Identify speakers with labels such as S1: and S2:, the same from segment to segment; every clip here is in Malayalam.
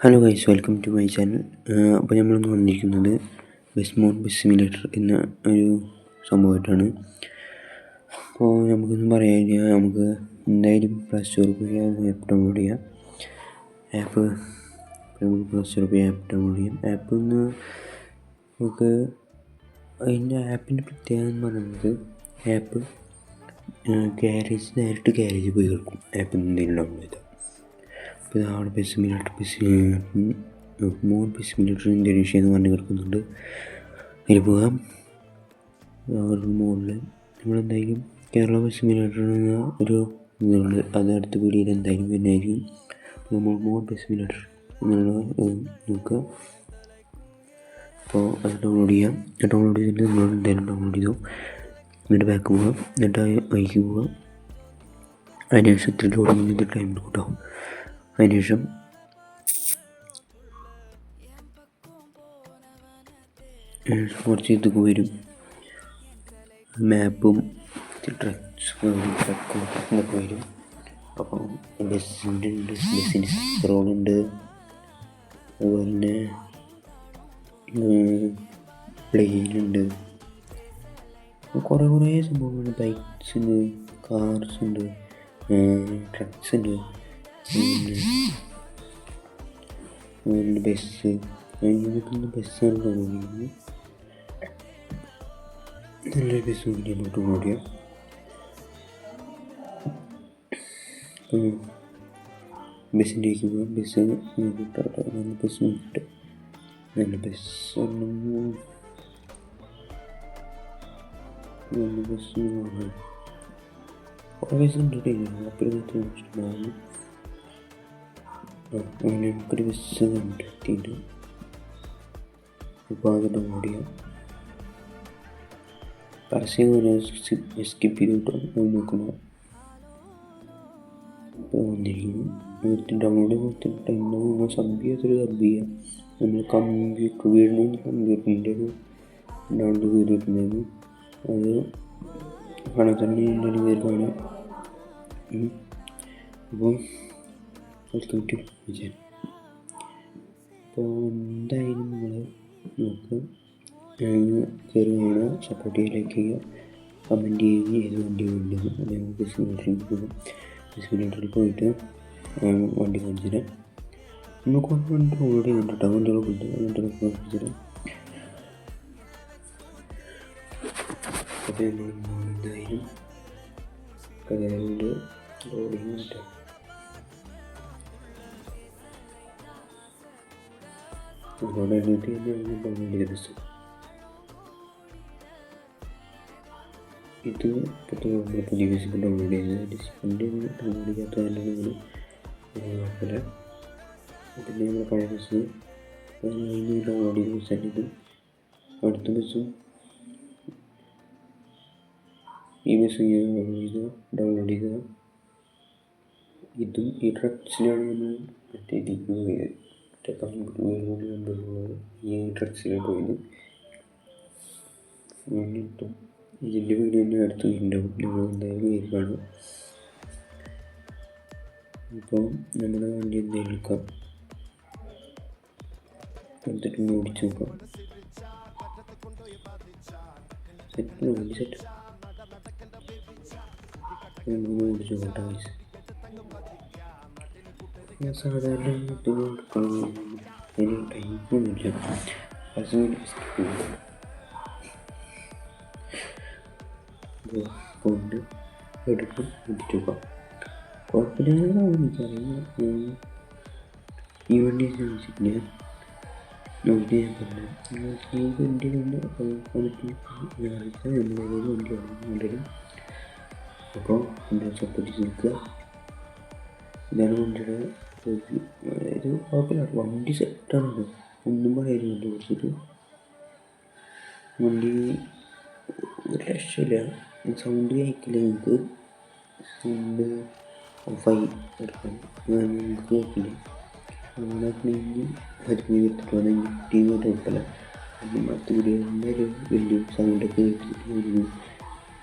S1: Hello guys, welcome to my channel. അപ്പോൾ നമ്മളിന്ന് വന്നിരിക്കുന്നത് ബസ് സിമുലേറ്റർ എന്ന ഒരു സംഭവമായിട്ടാണ്. അപ്പോൾ നമുക്കൊന്നും പറയാൻ കഴിഞ്ഞാൽ നമുക്ക് എന്തായാലും പ്ലേ സ്റ്റോറിൽ പോയി ആപ്പ് ഡൗൺലോഡ് ചെയ്യാം. നമുക്ക് പ്ലേ സ്റ്റോറിൽ പോയി ആപ്പ് ഡൗൺലോഡ് ചെയ്യാം. ആപ്പ് ഒന്ന് നമുക്ക് അതിൻ്റെ ആപ്പിൻ്റെ പ്രത്യേകത എന്ന് പറയുന്നത് ആപ്പ് നേരിട്ട് ഗ്യാരേജിൽ പോയി കിടക്കും. ആപ്പിൽ നിന്ന് എന്തെങ്കിലും ഡൗൺലോഡ് ചെയ്താൽ അപ്പോൾ അവിടെ ബസ് സിമുലേറ്റർ ഇന്തോനേഷ്യ എന്ന് പറഞ്ഞ് കിടക്കുന്നുണ്ട്. അതിൽ പോകാം. അവരുടെ മുകളിൽ നമ്മളെന്തായാലും കേരള ബസ് സിമുലേറ്റർ എന്ന ഒരു ഇതുണ്ട്, അത് അടുത്ത വീഡിയോയിൽ എന്തായാലും വരുന്നതായിരിക്കും. നമ്മൾ ബസ് സിമുലേറ്റർ എന്നുള്ള നോക്കുക. അപ്പോൾ അത് ഡൗൺലോഡ് ചെയ്യാം. ഡൗൺലോഡ് ചെയ്തിട്ട് നമ്മൾ എന്തായാലും ഡൗൺലോഡ് ചെയ്തു. എന്നിട്ട് ബാക്ക് പോകാം. എന്നിട്ട് അതിലേക്ക് പോകാം. അതിനുശേഷം ഇത്തിരി ലോഡിങ് ചെയ്ത് ടൈം എടുക്കും. അതിനുശേഷം കുറച്ച് ഇതൊക്കെ വരും, മാപ്പും ട്രക്കും ഇതൊക്കെ വരും. അപ്പം ബസ്സിൻ്റെ റോഡുണ്ട്, അതുപോലെ തന്നെ പ്ലെയിനുണ്ട്, കുറേ സംഭവങ്ങളുണ്ട്. ബൈക്സ് ഉണ്ട്, കാർസ് ഉണ്ട്, ട്രക്സ് ഉണ്ട്, പിന്നെ ബസ്സാണ് തോന്നുന്നത്. നല്ലൊരു ബസ് കൂടി നമുക്ക് ഓടിയാം. ബസ്സിൻ്റെക്ക് പോകാം. ബസ് നല്ല ബസ് നോക്കിയിട്ട് നല്ല ബസ് കുറേ ബസ് ഉണ്ട്. അപ്പുറം അങ്ങനെ നമുക്കൊരു ബസ് കണ്ടെത്തിയിട്ട് അപ്പോൾ അത് ഡൗൺലോഡ് ചെയ്യാം. പരസ്യം സ്കിപ്പ് ചെയ്തിട്ട് നോക്കണം. ഇപ്പോൾ വന്നിരിക്കുന്നു ഡൗൺലോഡ് കൊടുത്തിട്ട് നമ്മൾ സബ് ചെയ്യാം. നമ്മൾ കമ്പ്യൂട്ടർ കമ്പ്യൂട്ടറിൻ്റെ ഒരു ഡൗൺലോഡ് ചെയ്തിട്ടുണ്ടായിരുന്നു. അത് കാണാൻ തന്നെ എൻ്റെ പേര് കാണാം. അപ്പോൾ വെൽക്കം ടു വിജയൻ. അപ്പോൾ എന്തായാലും നിങ്ങൾ നോക്കുക, കയറി കാണുക, സപ്പോർട്ട് ചെയ്യുക, ലൈക്ക് ചെയ്യുക, കമൻറ്റ് ചെയ്യുക. ഏത് വണ്ടി വേണ്ടത് അല്ലെങ്കിൽ ബസ് സിമുലേറ്ററിൽ പോയിട്ട് വണ്ടി കാണിച്ചു തരാം. നമുക്ക് വണ്ടി ഡൗൺലോഡ് ചെയ്യുന്നുണ്ട്. വണ്ടികളൊക്കെ ഉണ്ട്, വണ്ടികളൊക്കെ കാണിച്ചു തരാം. അപ്പോൾ നമ്മൾ എന്തായാലും കയറിൻ്റെ ലോഡിങ് കിട്ടാം. അതുകൊണ്ട് എന്നിട്ട് തന്നെ ഡൗൺലോഡ് ചെയ്ത ബസ് ഇത് ഇപ്പോൾ നമ്മൾ പുതിയ ബസ് ഡൗൺലോഡ് ചെയ്തത്. ഡിസ്കൗണ്ട് ഡൗൺലോഡ് ചെയ്യാത്ത നല്ലതാണ്, കുഴപ്പമില്ല. പിന്നെ നമ്മൾ പഴയ ബസ് ഡൗൺലോഡ് ചെയ്ത ബസ്സാണ് ഇത്. അടുത്ത ബസ്സും ഈ ബസ് ഡൗൺലോഡ് ചെയ്ത ഇതും ഈ ട്രക്സിലാണ് നമ്മൾ മറ്റേ ഇതിലേക്ക് പോയത്. ഈ ട്രക്സിലാണ് പോയത്. എന്നിട്ടും ഇതിൻ്റെ വീഡിയോ തന്നെ അടുത്ത് ഉണ്ടാവും, നിങ്ങൾ എന്തായാലും കയറി കാണുക. ഇപ്പോൾ നമ്മുടെ വണ്ടി എന്തായാലും എടുക്കാം, എടുത്തിട്ട് ഓടിച്ച് നോക്കാം. വണ്ടി സെറ്റ് ഓടിച്ച് നോക്കട്ടെ. ഞാൻ സാധാരണ അതിന് ടൈമൊന്നുമില്ല. കൊണ്ട് എടുക്കും, ഓടിച്ചു നോക്കാം. കുഴപ്പമില്ല. എനിക്കറിയാം ഈ വണ്ടി ചോദിച്ചിട്ടില്ല. നോക്കി ഞാൻ പറഞ്ഞു വണ്ടിയിലുണ്ട്. നമ്മളേതൊരു വണ്ടി കൊണ്ടുവരും. അപ്പോൾ എന്താ സപ്പോർട്ട് നിൽക്കുക. ഇതാണ് വണ്ടിയുടെ അതായത് കുഴപ്പമില്ല, വണ്ടി സെറ്റാണ്. ഒന്നും പറയാനില്ല. വണ്ടി ഓടിച്ചിട്ട് വണ്ടി ഒരു രക്ഷയില്ല. സൗണ്ട് കേൾക്കില്ല. നിങ്ങൾക്ക് സൗണ്ട് ഓഫായി എടുക്കാൻ നമുക്ക് കേൾക്കില്ല. അങ്ങനെയാണെങ്കിൽ 15 ടീം കുഴപ്പമില്ല. മറ്റു വീഡിയോൻ്റെ ഒരു വലിയ സൗണ്ടൊക്കെ കേട്ടിട്ട്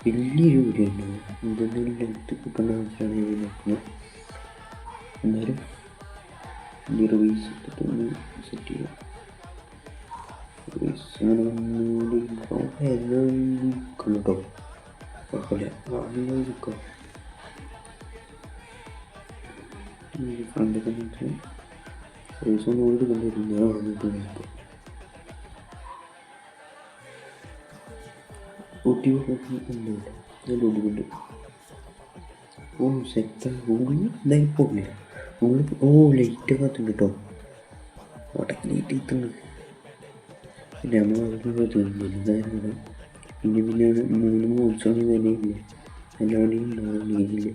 S1: വലിയൊരു വീഡിയോ ഉണ്ടാവും. ഇതൊന്നും ലെങ്ത്ത് കിട്ടുന്ന ആവശ്യമാണ് ഞാൻ നോക്കുന്നത്. എന്നാലും ഇനി റിവീസ് എടുത്തിട്ടൊന്ന് സെറ്റ് ചെയ്യാം. റിവീസ് അങ്ങനെ ഒന്നുകൂടി കേട്ടോ, കുഴപ്പമില്ല. അങ്ങനെ നിൽക്കാം. ഫ്രണ്ടൊക്കെ വെച്ചാൽ റിവീസ് ഒന്നുകൂടി കണ്ടുവരും. ഞാൻ വന്നിട്ട് നിൽക്കും. ഒട്ടിയൊന്നുമില്ല, നല്ല ഒടിവുണ്ട്. ഓ സെറ്റാണ്. ഉള്ളിൽ എന്തായാലും പോകില്ല. ഉള്ളിൽ ലൈറ്റ് കത്തുണ്ട് കേട്ടോ. ഓട്ടക്ക് ലൈറ്റ് കത്തുണ്ട്. പിന്നെ നമ്മൾ അവിടെ വലുതായിരുന്നു. പിന്നെ 3 മോഡ്സാണ് വിലയില്ല. എല്ലാവരുടെയും ഉണ്ടാവും ഗെയിമിൽ.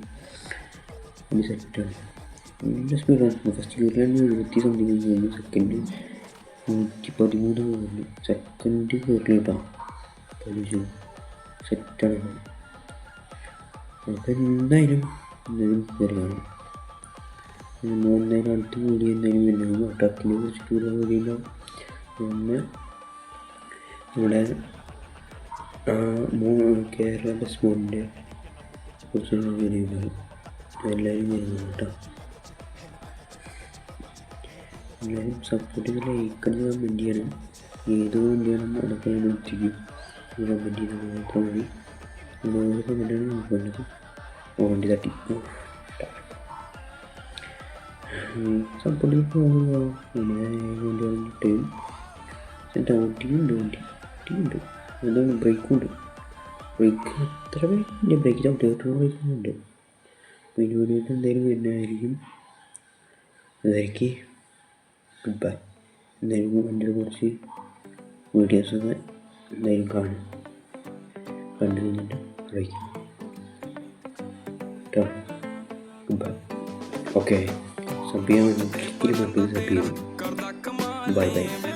S1: അത് സെറ്റാണ്. നല്ല സ്പീഡാണ്. ഫസ്റ്റ് ഗിയറിലാണ് 70 സംതിങ് തോന്നുന്നു. സെക്കൻഡ് 113 തോന്നുന്നു. സെക്കൻഡ് കയറില്ല കേട്ടോ. പൊല്യൂഷൻ സെറ്റാണ്. അപ്പോൾ എന്തായാലും കയറി കാണും. എന്തായാലും അടുത്ത വീഡിയോ എന്തായാലും വരുന്നത് ട്രക്കിനെ കുറിച്ചിട്ടുള്ള വീഡിയോ. പിന്നെ ഇവിടെ കേരള ബസ് മോഡിൻ്റെ കുറിച്ചുള്ള വീഡിയോകൾ എല്ലാവരും വരുന്നത് കേട്ടോ. എല്ലാവരും സപ്പോർട്ട് ചെയ്ത് ലൈക്ക് കമൻറ്റ് ചെയ്യണം. ഏത് വണ്ടിയാണ് അതൊക്കെ ഞാൻ എത്തിക്കും. കമൻറ്റ് ചെയ്ത് മാത്രം മതി. ഓരോ കമൻറ്റാണ് നമുക്ക് വേണ്ടത്. വണ്ടി തട്ടി സപ്പോർട്ട് ചെയ്ത് പോകുക. നമ്മുടെ വണ്ടി വന്നിട്ട് വണ്ടിയുണ്ട്. അതാണ് ബ്രേക്കുണ്ട്. ബ്രേക്ക് എത്ര പേര് ബ്രേക്ക് ചവിട്ടിയിട്ടുള്ള ബ്രേക്കുണ്ട്. പിന്നെ വീഡിയോയിട്ട് എന്തായാലും വരുന്നതായിരിക്കും. അതായിരിക്കും ഗുഡ് ബൈ. എന്തായാലും വണ്ടിയെ കുറിച്ച് വീഡിയോസൊക്കെ എന്തായാലും കാണും. കണ്ടു കഴിഞ്ഞിട്ട് അറിയിക്കും കേട്ടോ. Good bye. ഓക്കെ, സബ് ചെയ്യാൻ സബ് ചെയ്യും. Bye bye.